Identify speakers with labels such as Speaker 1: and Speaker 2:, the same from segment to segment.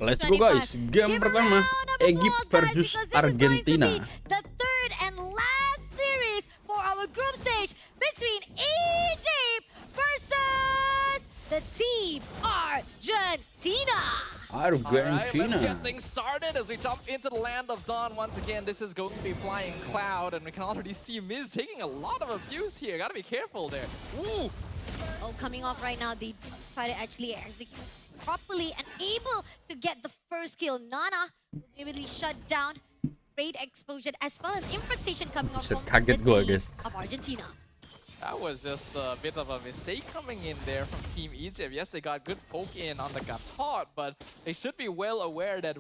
Speaker 1: Let's go guys, game pertama Egypt versus Argentina.
Speaker 2: The third and last series for our group stage between Egypt versus the team Argentina.
Speaker 3: Alright, let's get things started as we jump into the land of dawn once again. This is going to be flying cloud, and we can already see Miz taking a lot of abuse here. Gotta be careful there. Ooh.
Speaker 2: Oh, coming off right now, they try to actually execute properly and able to get the first kill. Nana immediately shut down. Great explosion as well as infiltration coming off from the team of Argentina.
Speaker 3: That was just a bit of a mistake coming in there from Team Egypt. Yes, they got good poke in on the Gatot, but they should be well aware that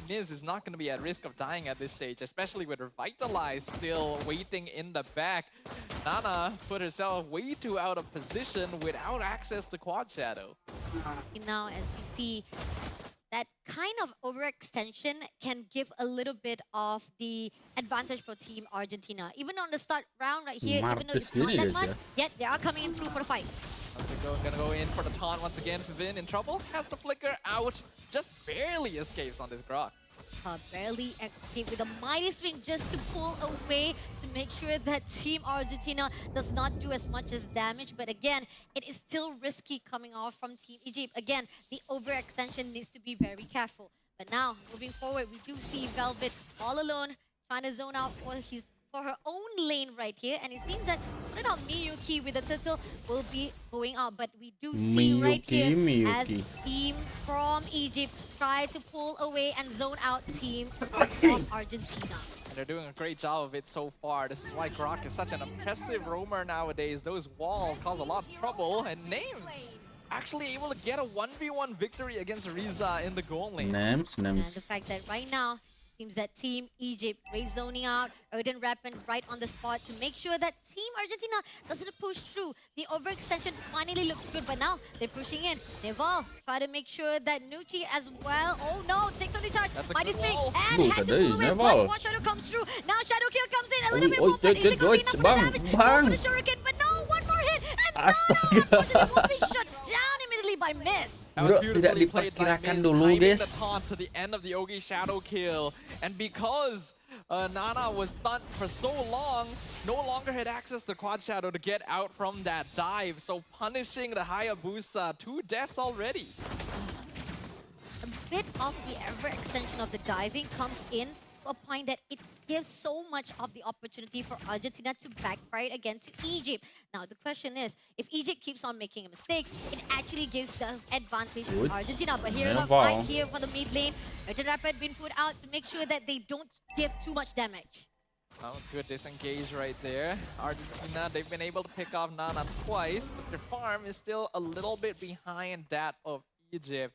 Speaker 3: Miz is not going to be at risk of dying at this stage, especially with Revitalize still waiting in the back. Nana put herself way too out of position without access to Quad Shadow.
Speaker 2: Now, as we see, that kind of overextension can give a little bit of the advantage for Team Argentina. Even on the start round right here, even though it's not that much, yet they are coming in through for the fight.
Speaker 3: Gonna go in for the taunt once again. Pivin in trouble, has the flicker out, just barely escapes on this Grok.
Speaker 2: Barely escaped with a mighty swing just to pull away to make sure that Team Argentina does not do as much as damage. But again, it is still risky coming off from Team Egypt. Again, the overextension needs to be very careful. But now, moving forward, we do see Velvet all alone, trying to zone out for her own lane right here. And it seems that Miyuki with the turtle will be going out. But we do see right here as team from Egypt try to pull away and zone out team of Argentina.
Speaker 3: And they're doing a great job of it so far. This is why Grok is such an impressive roamer nowadays. Those walls cause a lot of trouble, and Names actually able to get a 1v1 victory against Riza in the goal lane.
Speaker 2: And the fact that right now, seems that Team Egypt raise zoning out, Odin Rapid right on the spot to make sure that Team Argentina doesn't push through. The overextension finally looks good, but now they're pushing in. Neval try to make sure that Nucci as well. Oh no, takes on the charge. Mighty Spring and had to pull away. One Shadow comes through. Now Shadow Kill comes in a little bit more, but is it going to be enough for the damage? Go for the Shuriken, but no, one more hit. And now, unfortunately, will be shut down immediately by Miss.
Speaker 3: Bro, tidak diperkirakan dulu guys. The taunt to the end of the Ogi Shadow kill, and because Nana was stunned for so long, no longer had access to Quad Shadow to get out from that dive, so punishing the Hayabusa. 2 deaths already.
Speaker 2: A bit of the overextension of the diving comes in to a point that it gives so much of the opportunity for Argentina to backfire against Egypt. Now the question is, if Egypt keeps on making mistakes, it actually gives the advantage to Argentina. But here we fight here for the mid lane. Urgent Rapid been put out to make sure that they don't give too much damage.
Speaker 3: Oh, good disengage right there. Argentina, they've been able to pick off Nana twice, but their farm is still a little bit behind that of Egypt.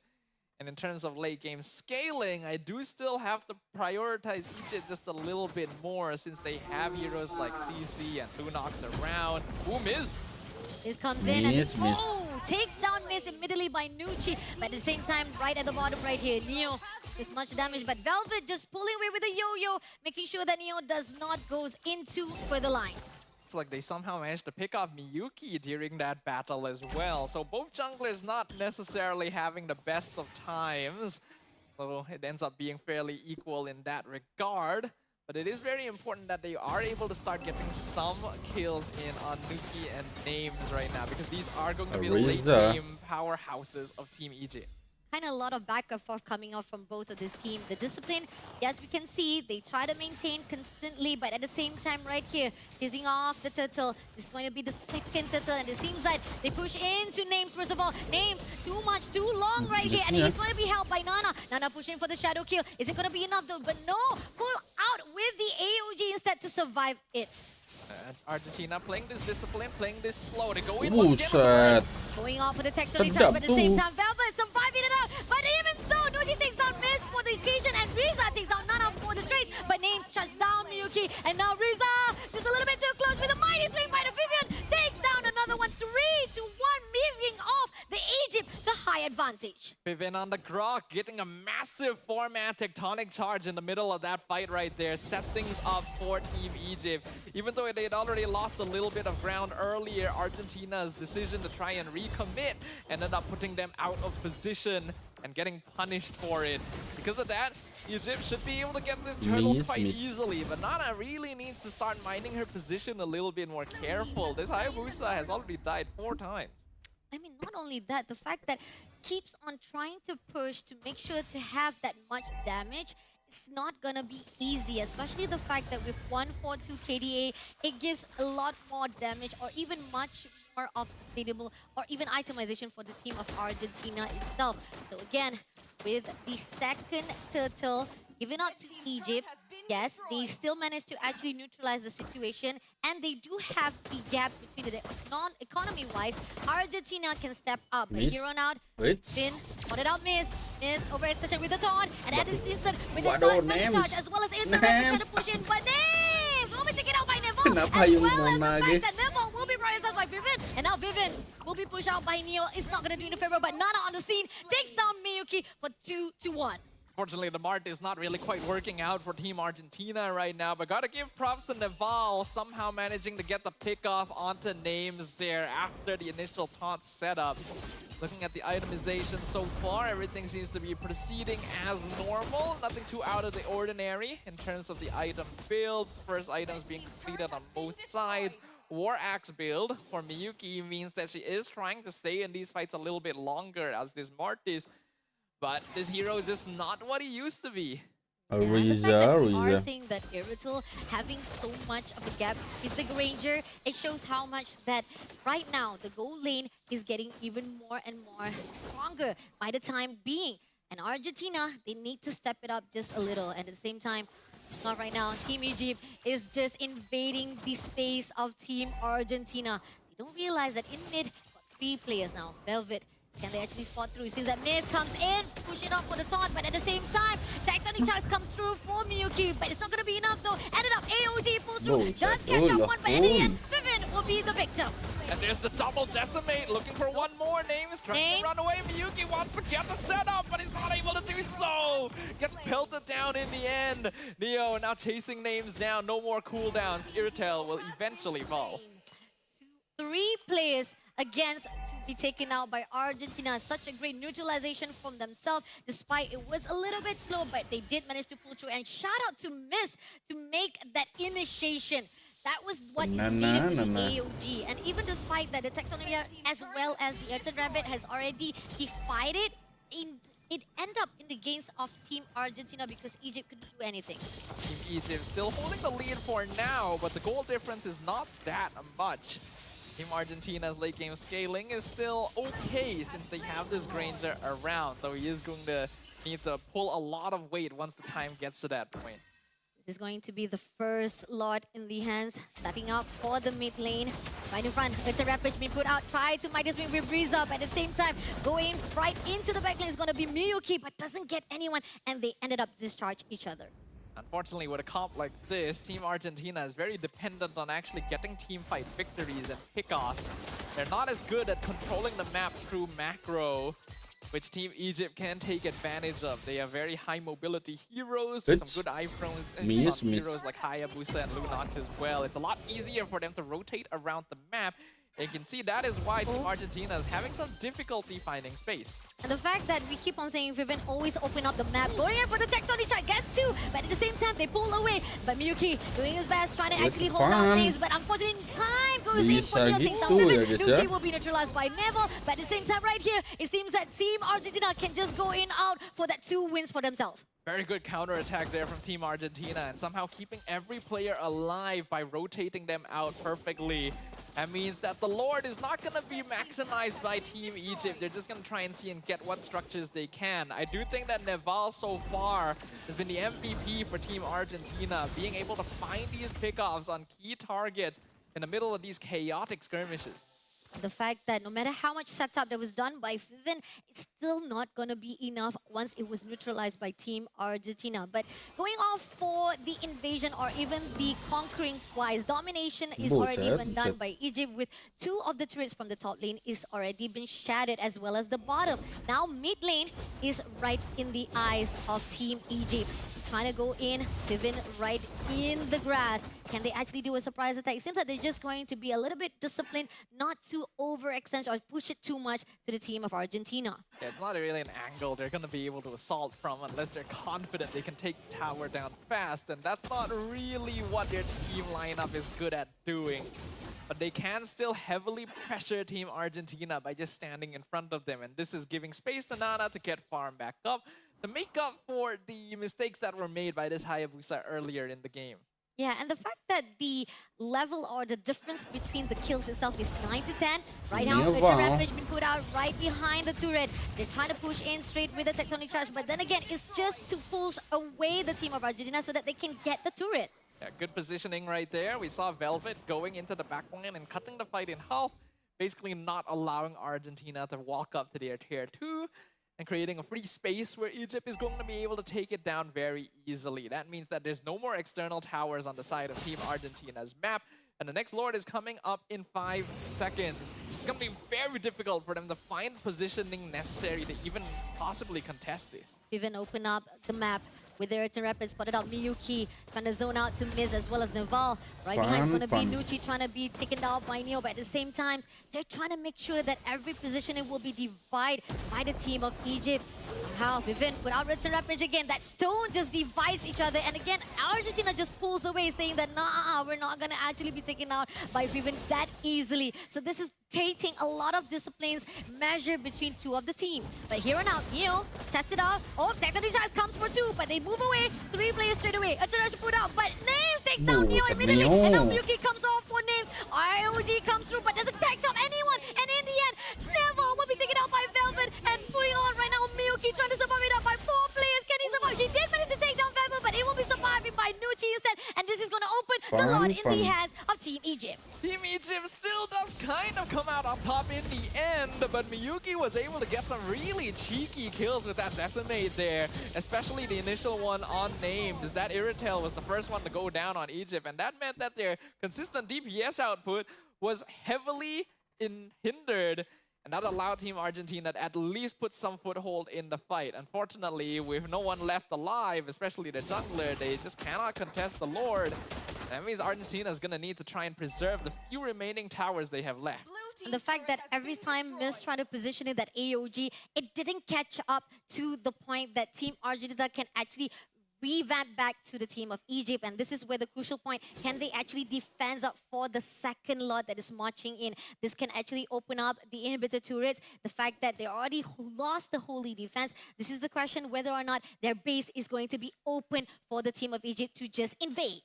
Speaker 3: And in terms of late game scaling, I do still have to prioritize Egypt just a little bit more since they have heroes like CC and Lunox around. Ooh, Miz!
Speaker 2: Miz comes in and takes down Miz immediately by Nucci. But at the same time, right at the bottom right here, Neo is much damage. But Velvet just pulling away with a yo-yo, making sure that Neo does not goes into further line.
Speaker 3: It's like they somehow managed to pick off Miyuki during that battle as well. So both junglers not necessarily having the best of times. So it ends up being fairly equal in that regard. But it is very important that they are able to start getting some kills in on Nuki and Names right now, because these are going to be the late game powerhouses of Team Egypt.
Speaker 2: Kind of a lot of back and forth coming off from both of this team. The discipline, yes, we can see they try to maintain constantly, but at the same time right here, teasing off the turtle. This is going to be the second turtle, and it seems like they push into Names first of all. Names, too long right here, and he's going to be helped by Nana. Nana pushing for the shadow kill. Is it going to be enough though? But no, pull out with the AOG instead to survive it.
Speaker 3: Argentina playing this discipline, playing this slow. They go in once again.
Speaker 2: Going off for the tectonic charge, but at the same time, Velvet surviving it out. But even so, Nuji takes down Miz for the occasion, and Riza takes down Nana for the trace. But Names shuts down Miyuki, and now Riza just a little bit too close with a mighty swing by the Vivian. Takes down another one, 3-1, moving off the Egypt, the high advantage.
Speaker 3: Vivian on the Grok, getting a massive 4-man tectonic charge in the middle of that fight right there. Set things up for Team Egypt. Even though they had already lost a little bit of ground earlier, Argentina's decision to try and recommit ended up putting them out of position. and getting punished for it. Because of that, Egypt should be able to get this turtle quite easily, but Nana really needs to start minding her position a little bit more careful. This Hayabusa has already died 4 times.
Speaker 2: I mean, not only that, the fact that keeps on trying to push to make sure to have that much damage, it's not gonna be easy, especially the fact that with 142 KDA, it gives a lot more damage or even much more of sustainable or even itemization for the team of Argentina itself. So again, with the second turtle given out to Egypt, yes, they still managed to actually neutralize the situation, and they do have the gap between the non-economy-wise. Argentina can step up, but here on out, Finn spotted out Miss overextension with the taunt, and at this instant with the charge as well as in the trying to push in, but Names will be taken out by Neville, as well as the fact that Neville will be prioritized by Vivian, and now Vivian will be pushed out by Neo. It's not going to do any favor, but Nana on the scene takes down Miyuki for 2-1.
Speaker 3: Unfortunately, the Mart is not really quite working out for Team Argentina right now, but gotta give props to Naval, somehow managing to get the pick off onto Names there after the initial taunt setup. Looking at the itemization so far, everything seems to be proceeding as normal. Nothing too out of the ordinary in terms of the item builds. The first items being completed on both sides. War Axe build for Miyuki means that she is trying to stay in these fights a little bit longer as this Mart is. But this hero is just not what he used to be.
Speaker 2: And the fact that we are seeing that Irrital having so much of a gap with the Granger, it shows how much that right now the gold lane is getting even more and more stronger by the time being. And Argentina, they need to step it up just a little. And at the same time, not right now, Team Egypt is just invading the space of Team Argentina. They don't realize that in mid, got 3 players now. Velvet. Can they actually spot through? It seems that Miz comes in, pushing up for the taunt, but at the same time, Tectonic Charge come through for Miyuki, but it's not going to be enough though. Ended up AOT pulls through, does catch up one, but in the end, Vivian will be the victor.
Speaker 3: And there's the double decimate, looking for one more. Names trying to run away. Miyuki wants to get the setup, but he's not able to do so. Gets pelted down in the end. Neo now chasing Names down, no more cooldowns. Irritel will eventually fall.
Speaker 2: 3 players against to be taken out by Argentina. Such a great neutralization from themselves, despite it was a little bit slow, but they did manage to pull through. And shout out to Miss to make that initiation. That was what is needed with the AOG. And even despite that, the Tectonia as well as the Earthen Rabbit has already defied it, it ended up in the gains of Team Argentina because Egypt couldn't do anything.
Speaker 3: Team Egypt still holding the lead for now, but the goal difference is not that much. Team Argentina's late game scaling is still okay since they have this Granger around, though he is going to need to pull a lot of weight once the time gets to that point.
Speaker 2: This is going to be the first lot in the hands, starting out for the mid lane. Right in front, it's a Rampage being put out, try to Midas Wing with Breeze up. At the same time, going right into the back lane is going to be Miyuki, but doesn't get anyone, and they ended up discharge each other.
Speaker 3: Unfortunately, with a comp like this, Team Argentina is very dependent on actually getting teamfight victories and pickoffs. They're not as good at controlling the map through macro, which Team Egypt can take advantage of. They have very high mobility heroes with some good iframes on heroes like Hayabusa and Lunox as well. It's a lot easier for them to rotate around the map. And you can see that is why Team Argentina is having some difficulty finding space.
Speaker 2: And the fact that we keep on saying Vivian always open up the map, going in for the Tectonic Shot, gets 2, but at the same time they pull away. But Miyuki doing his best, trying to actually hold down Names, but unfortunately time goes in for Neo, takes down Vivian. Nucci will be neutralized by Neville, but at the same time right here, it seems that Team Argentina can just go in out for that 2 wins for themselves.
Speaker 3: Very good counter-attack there from Team Argentina, and somehow keeping every player alive by rotating them out perfectly. That means that the Lord is not going to be maximized by Team Egypt. They're just going to try and see and get what structures they can. I do think that Naval so far has been the MVP for Team Argentina, being able to find these pickoffs on key targets in the middle of these chaotic skirmishes.
Speaker 2: The fact that no matter how much setup that was done by Vivian, it's still not going to be enough once it was neutralized by Team Argentina. But going off for the invasion or even the conquering wise, domination is already been done by Egypt, with 2 of the turrets from the top lane is already been shattered, as well as the bottom. Now mid lane is right in the eyes of Team Egypt. trying to go in, Vivian right in the grass. Can they actually do a surprise attack? It seems like they're just going to be a little bit disciplined, not to overextend or push it too much to the team of Argentina.
Speaker 3: Yeah, it's not really an angle they're going to be able to assault from unless they're confident they can take tower down fast, and that's not really what their team lineup is good at doing. But they can still heavily pressure Team Argentina by just standing in front of them, and this is giving space to Nana to get farm back up to make up for the mistakes that were made by this Hayabusa earlier in the game.
Speaker 2: Yeah, and the fact that the level or the difference between the kills itself is 9 to 10. Right now, the Rampage been put out right behind the turret. They're trying to push in straight with the tectonic charge, but then again, it's just to push away the team of Argentina so that they can get the turret.
Speaker 3: Yeah, good positioning right there. We saw Velvet going into the backline and cutting the fight in half, basically not allowing Argentina to walk up to their tier 2. And creating a free space where Egypt is going to be able to take it down very easily. That means that there's no more external towers on the side of Team Argentina's map. And the next Lord is coming up in 5 seconds. It's going to be very difficult for them to find positioning necessary to even possibly contest this.
Speaker 2: Even open up the map with their turn rapid, spotted out Miyuki, trying to zone out to Miz as well as Naval. Right behind is going to be Nucci trying to be taken down by Neo, but at the same time, they're trying to make sure that every positioning will be divided by the team of Egypt. How Vivian without Return Rampage again, that stone just divides each other, and again, Argentina just pulls away, saying that nah, we're not going to actually be taken out by Vivian that easily. So this is creating a lot of disciplines measured between two of the team. But here and out, Neo tests it out. Oh, Tectonic Charge comes for 2, but they move away. 3 players straight away. A Charge put out, but Names takes down Neo immediately. And now Miyuki comes off for Names. IOG comes through, but doesn't tag shop anyone. And in the end, Neville will be taken out by Velvet. And putting on right now, Miyuki trying to survive it up by 4 players. Can he survive? He did manage to take down Velvet, but it will be survived by Nucci instead. And this is going to open the lot in the hands of Team Egypt.
Speaker 3: Team Egypt still does kind of come out on top in the end, but Miyuki was able to get some really cheeky kills with that Decimate there, especially the initial one on Names. That Irritel was the first one to go down on Egypt, and that meant that their consistent DPS output was heavily hindered, and that allowed Team Argentina to at least put some foothold in the fight. Unfortunately, with no one left alive, especially the jungler, they just cannot contest the Lord. That means Argentina is going to need to try and preserve the few remaining towers they have left.
Speaker 2: And the fact that every time Miz tried to position it, that AOG, it didn't catch up to the point that Team Argentina can actually revamp back to the team of Egypt. And this is where the crucial point, can they actually defend up for the second lot that is marching in? This can actually open up the inhibitor turrets. The fact that they already lost the holy defense, this is the question whether or not their base is going to be open for the team of Egypt to just invade.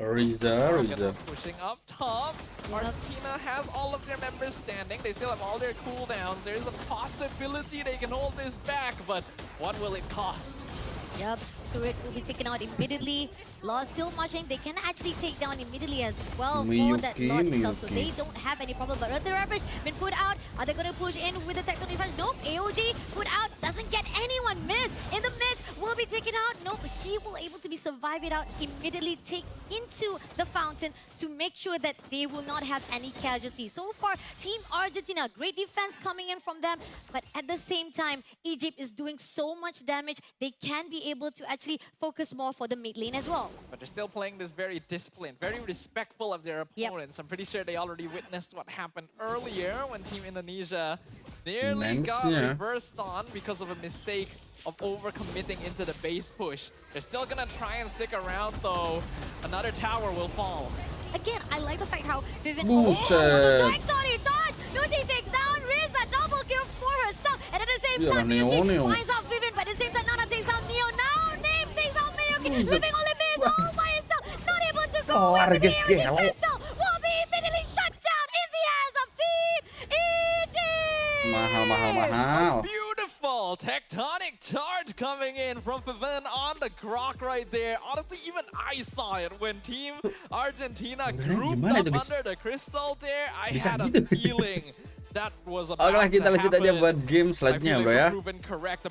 Speaker 1: Riza.
Speaker 3: Pushing up top. Argentina has all of their members standing. They still have all their cooldowns. There's a possibility they can hold this back, but what will it cost?
Speaker 2: Yep, turret will be taken out immediately. Law still marching. They can actually take down immediately as well for that lot itself. So they don't have any problem. But the Rampage been put out. Are they going to push in with the tectonic charge? Nope. AOG put out. Doesn't get anyone. Miss in the midst. Will be taken out. Nope. He will able to be survive it out immediately. Take into the fountain to make sure that they will not have any casualties. So far, Team Argentina, great defense coming in from them. But at the same time, Egypt is doing so much damage. They can be able to actually focus more for the mid lane as well.
Speaker 3: But they're still playing this very disciplined, very respectful of their opponents. I'm pretty sure they already witnessed what happened earlier when Team Indonesia nearly got reversed on because of a mistake of overcommitting into the base push. They're still gonna try and stick around though. Another tower will fall.
Speaker 2: Again, I like the fact how Vivian... Nucci takes down Riza, double kill for herself. And at the same time, Miyuki finds out Vivian, but at the same time, Nana takes down Neo. Now, Names takes out Miyuki. Ripping Olympics all by himself. Not able to go with the crystal. Will be immediately shut down in the hands of Team Egypt.
Speaker 1: Mahal.
Speaker 3: Beautiful tectonic charge coming in from Vivian on the Grok right there. Honestly, even I saw it when Team Argentina grouped up under the crystal there. I had a feeling that was about to happen.
Speaker 1: Oke lah, kita lanjut aja buat game selanjutnya bro ya.
Speaker 3: Proven correct.